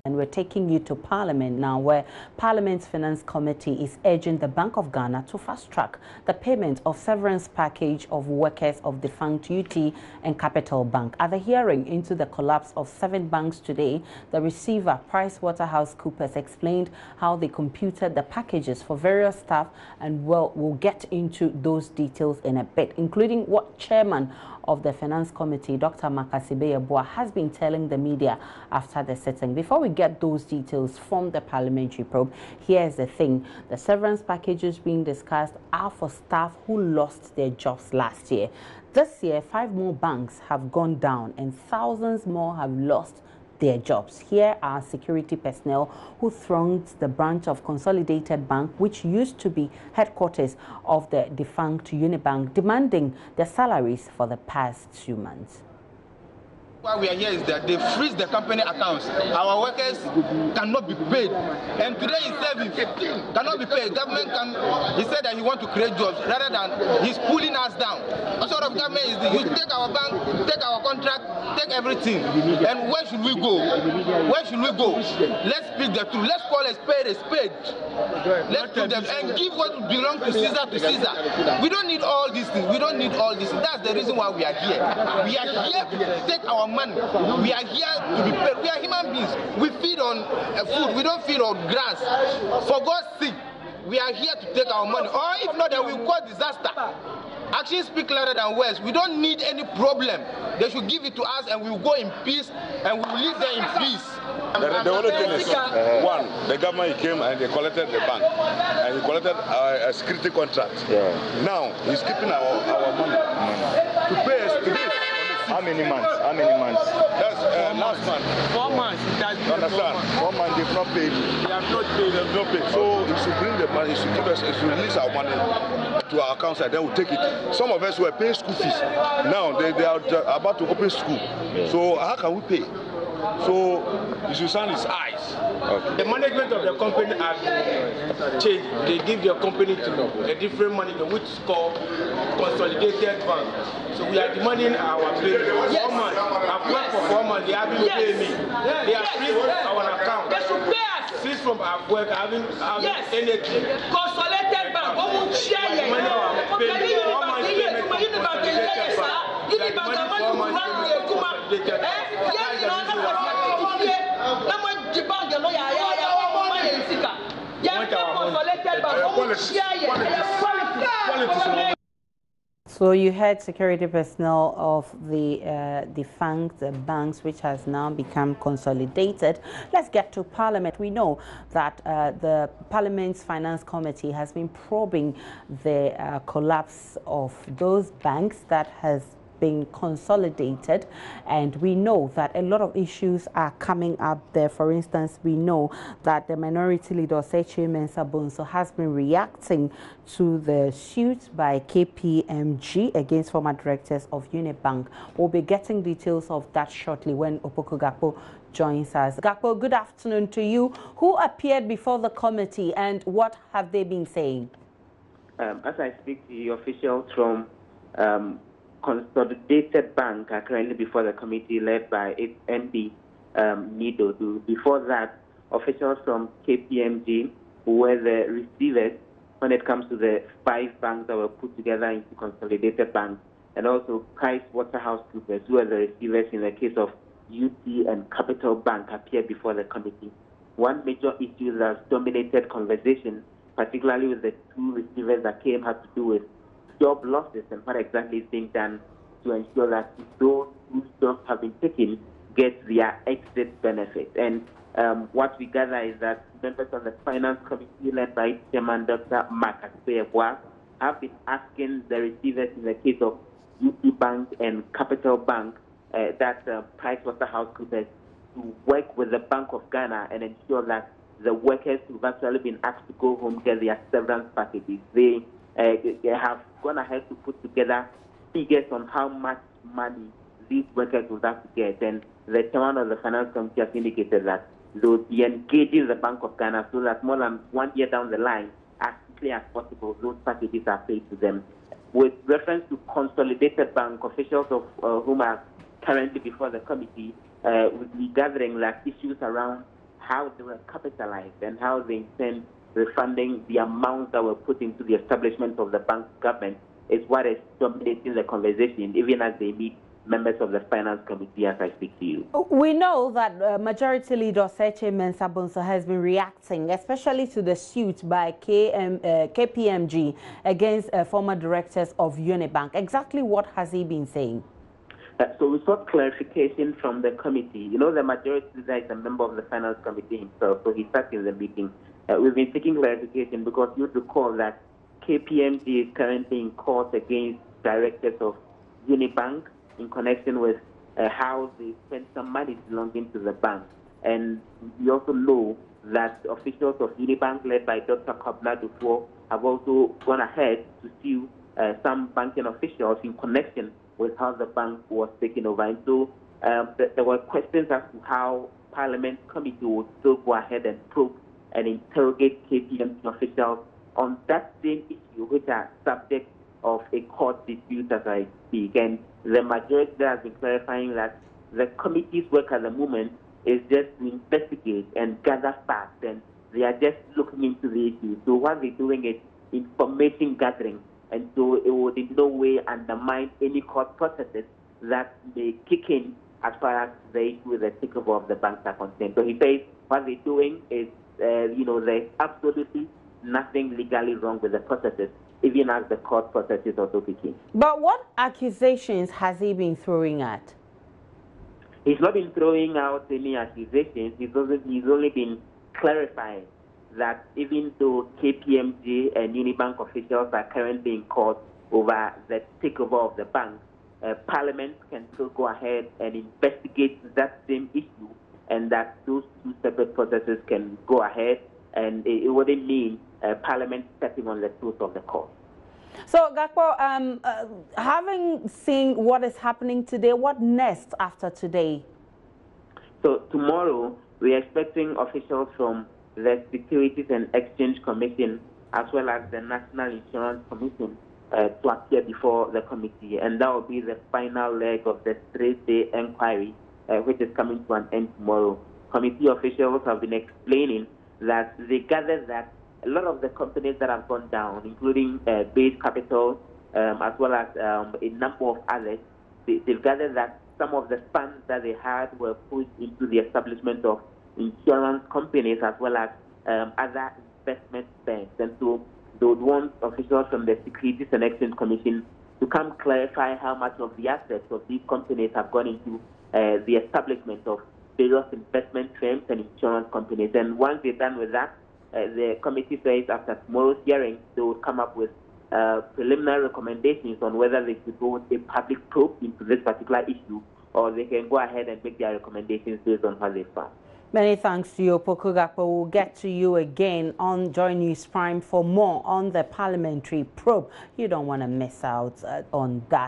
And we're taking you to Parliament now, where Parliament's Finance Committee is urging the Bank of Ghana to fast-track the payment of severance package of workers of defunct UT and Capital Bank. At the hearing into the collapse of 7 banks today, the receiver, PricewaterhouseCoopers, explained how they computed the packages for various staff, and we'll get into those details in a bit, including what Chairman of the Finance Committee, Dr. Makasibeyeboa, has been telling the media after the sitting. Before we get those details from the parliamentary probe, here's the thing. The severance packages being discussed are for staff who lost their jobs last year. This year, 5 more banks have gone down and thousands more have lost their jobs. Here are security personnel who thronged the branch of Consolidated Bank, which used to be headquarters of the defunct Unibank, demanding their salaries for the past 2 months. Why we are here is that they freeze the company accounts. Our workers cannot be paid. And today in service, cannot be paid. Government he said that he wants to create jobs rather than he's pulling us down. What sort of government is this? You take our bank, take our contract, take everything. And where should we go? Where should we go? Let's speak the truth. Let's call a spade a spade. Let's do them and give what belongs to Caesar to Caesar. We don't need all these things. We don't need all these things. That's the reason why we are here. We are here to take our money. We are here to be paid. We are human beings. We feed on food. We don't feed on grass. For God's sake, we are here to take our money. Or if not, then we will cause disaster. Actions speak louder than words. We don't need any problem. They should give it to us and we will go in peace and we will live there in peace. The only thing is, one, the government came and they collected the bank. And he collected a security contract. Yeah. Now, he's keeping our money to pay us today. How many months? How many months? That's last month. 4 months. You understand? 1 month they've not paid. They have not paid. They've not paid. So he should bring the money, he should give us, he should release our money to our accounts and then we'll take it. Some of us were paying school fees. Now they are about to open school. So how can we pay? So you should shine his eyes. Okay. The management of the company has changed. They give their company to a different management, which is called Consolidated Bank. So we are demanding our payment. Yes. 4 months. I've worked for 4 months. They haven't paid me. They are freezed our account. They should pay us. Freeze from our work. I haven't anything. Consolidated Bank. What share it? So you heard security personnel of the defunct banks, which has now become consolidated. Let's get to Parliament. We know that the Parliament's Finance Committee has been probing the collapse of those banks that has been consolidated, and we know that a lot of issues are coming up there. For instance, we know that the minority leader Sechi Mensah-Bonsu has been reacting to the suit by KPMG against former directors of Unibank. We'll be getting details of that shortly when Opoku Gakpo joins us. Gakpo, good afternoon to you. Who appeared before the committee and what have they been saying? As I speak to you, officials from Consolidated Bank are currently before the committee led by its MD, Nido. Before that, officials from KPMG, who were the receivers when it comes to the 5 banks that were put together into Consolidated Bank, and also PricewaterhouseCoopers, who were the receivers in the case of UT and Capital Bank, appeared before the committee. One major issue that dominated conversation, particularly with the 2 receivers that came, had to do with job losses and what exactly is being done to ensure that those whose jobs have been taken get their exit benefit. And what we gather is that members of the Finance Committee, led by Chairman Dr. Makasibeyeboa, have been asking the receivers in the case of UT Bank and Capital Bank that PricewaterhouseCoopers to work with the Bank of Ghana and ensure that the workers who've actually been asked to go home get their severance packages. They have gone ahead to put together figures on how much money these workers will have to get. And the chairman of the Finance Committee has indicated that they will be engaging the Bank of Ghana so that more than 1 year down the line, as quickly as possible, those packages are paid to them. With reference to Consolidated Bank, officials of whom are currently before the committee, will be gathering like issues around how they were capitalized and how they intend refunding the amounts that were put into the establishment of the bank government is what is dominating the conversation, even as they meet members of the Finance Committee as I speak to you. We know that Majority Leader Seche Mensah Bonsu has been reacting, especially to the suit by KPMG against former directors of Unibank. Exactly what has he been saying? So we sought clarification from the committee. You know, the Majority Leader is a member of the Finance Committee himself, so he sat in the meeting. We've been seeking clarification because you recall that KPMG is currently in court against directors of Unibank in connection with how they spent some money belonging to the bank. And we also know that officials of Unibank, led by Dr. Gov't, have also gone ahead to sue some banking officials in connection with how the bank was taken over. And so there were questions as to how Parliament Committee would still go ahead and probe and interrogate KPMG officials on that same issue, which are subject of a court dispute as I speak. And the majority has been clarifying that the committee's work at the moment is just to investigate and gather facts, and they are just looking into the issue. So what they're doing is information gathering, and so it would in no way undermine any court processes that may kick in as far as the issue with the takeover of the banks are concerned. So he says what they're doing is, there's absolutely nothing legally wrong with the processes, even as the court processes also kick in. But what accusations has he been throwing at? He's not been throwing out any accusations. He's only been clarifying that even though KPMG and Unibank officials are currently in court over the takeover of the bank, Parliament can still go ahead and investigate that same issue, and that those two separate processes can go ahead, and it wouldn't mean Parliament stepping on the toes of the court. So, Gakpo, having seen what is happening today, what next after today? So tomorrow, we're expecting officials from the Securities and Exchange Commission as well as the National Insurance Commission to appear before the committee, and that will be the final leg of the 3-day inquiry, which is coming to an end tomorrow. Committee officials have been explaining that they gathered that a lot of the companies that have gone down, including Base Capital, as well as a number of others, they've gathered that some of the funds that they had were pushed into the establishment of insurance companies as well as other investment banks. And so they would want officials from the Securities and Exchange Commission to come clarify how much of the assets of these companies have gone into the establishment of various investment firms and insurance companies. And once they're done with that, the committee says after tomorrow's hearing, they will come up with preliminary recommendations on whether they should go a public probe into this particular issue, or they can go ahead and make their recommendations based on what they found. Many thanks to you, Opoku Gakpo. We'll get to you again on JoyNews Prime for more on the parliamentary probe. You don't want to miss out on that.